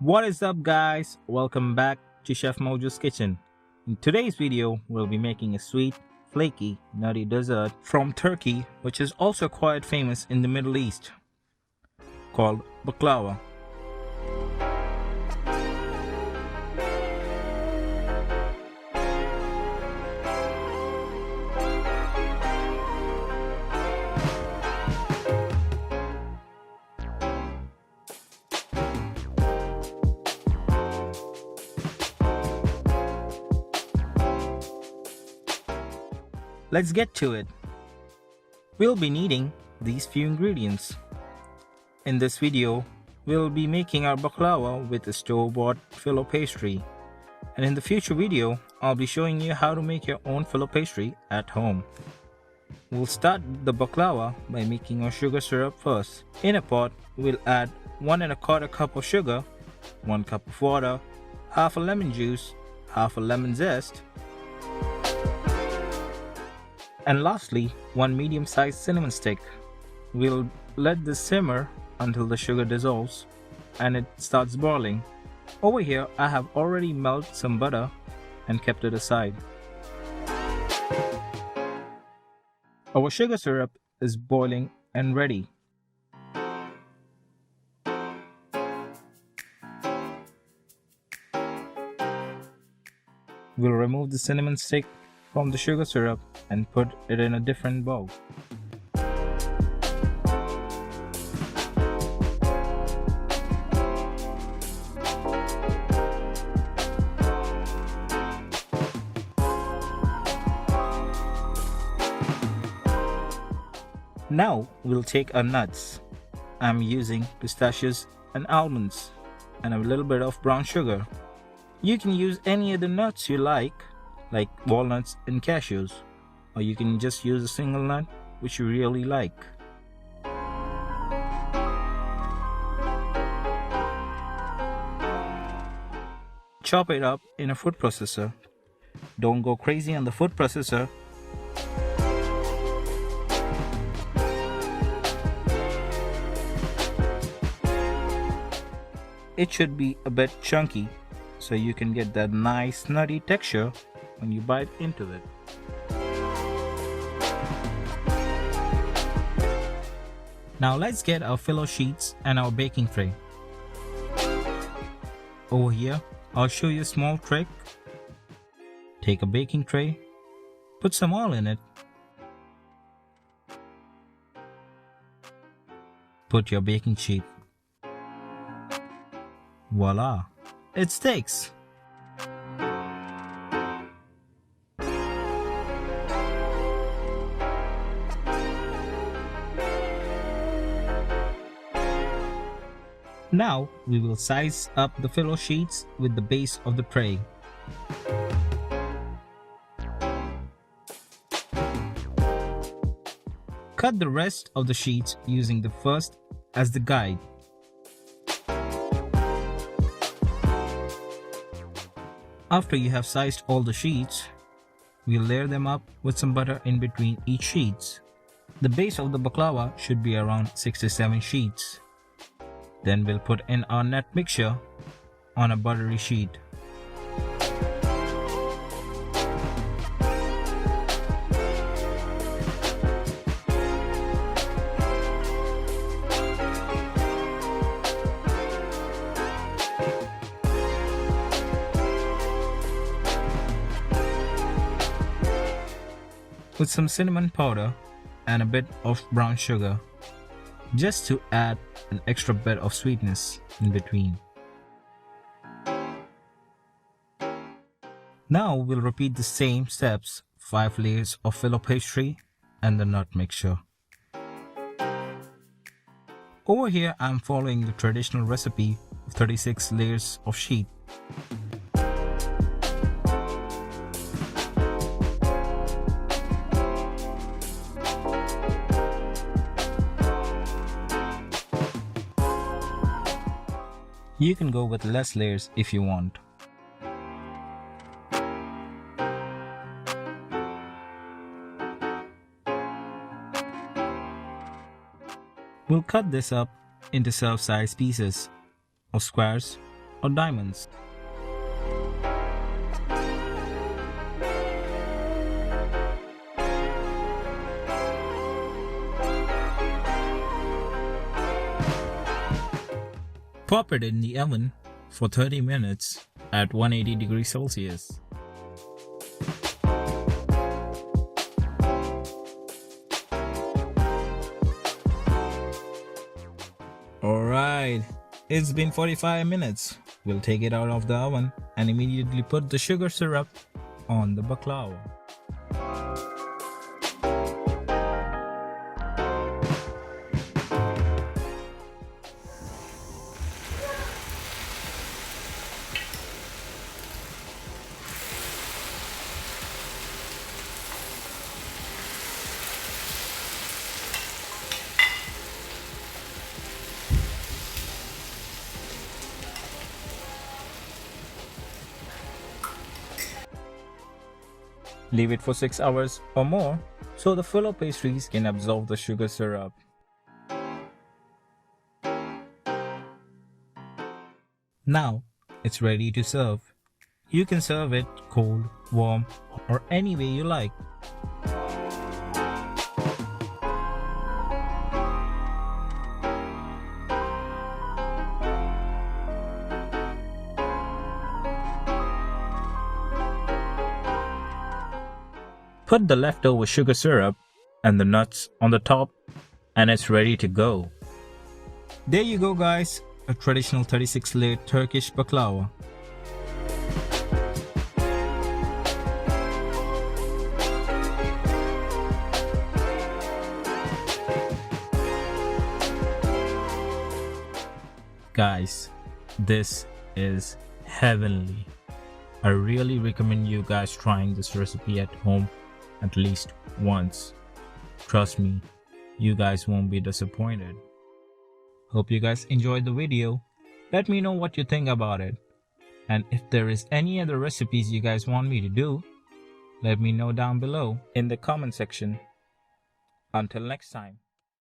What is up guys? Welcome back to Chef Mojo's kitchen. In today's video, we'll be making a sweet, flaky, nutty dessert from Turkey, which is also quite famous in the Middle East, called baklava. Let's get to it. We'll be needing these few ingredients. In this video, we'll be making our baklava with a store-bought Filo pastry. And in the future video, I'll be showing you how to make your own Filo pastry at home. We'll start the baklava by making our sugar syrup first. In a pot, we'll add 1 1/4 cup of sugar, 1 cup of water, half a lemon juice, half a lemon zest, and lastly, 1 medium-sized cinnamon stick. We'll let this simmer until the sugar dissolves and it starts boiling. Over here, I have already melted some butter and kept it aside. Our sugar syrup is boiling and ready. We'll remove the cinnamon stick from the sugar syrup and put it in a different bowl. Now we'll take our nuts. I'm using pistachios and almonds and a little bit of brown sugar. You can use any other nuts you like walnuts and cashews, or you can just use a single nut which you really like. Chop it up in a food processor. Don't go crazy on the food processor. It should be a bit chunky so you can get that nice nutty texture when you bite into it. Now let's get our Filo sheets and our baking tray. Over here, I'll show you a small trick. Take a baking tray, put some oil in it, put your baking sheet. Voila! It sticks! Now we will size up the Filo sheets with the base of the tray. Cut the rest of the sheets using the first as the guide. After you have sized all the sheets, we'll layer them up with some butter in between each sheets. The base of the baklava should be around 6 to 7 sheets. Then we'll put in our nut mixture on a buttery sheet. With some cinnamon powder and a bit of brown sugar, just to add an extra bit of sweetness in between. Now we'll repeat the same steps, 5 layers of Filo pastry and the nut mixture. Over here I'm following the traditional recipe of 36 layers of sheet. You can go with less layers if you want. We'll cut this up into serve-size pieces or squares or diamonds. Pop it in the oven for 30 minutes at 180 degrees Celsius. Alright, it's been 45 minutes. We'll take it out of the oven and immediately put the sugar syrup on the baklava. Leave it for 6 hours or more so the filo pastries can absorb the sugar syrup. Now it's ready to serve. You can serve it cold, warm, or any way you like. Put the leftover sugar syrup and the nuts on the top and it's ready to go. There you go guys, a traditional 36-layer Turkish baklava. Guys, this is heavenly. I really recommend you guys trying this recipe at home at least once. Trust me, you guys won't be disappointed. Hope you guys enjoyed the video. Let me know what you think about it. And if there is any other recipes you guys want me to do, let me know down below in the comment section. Until next time.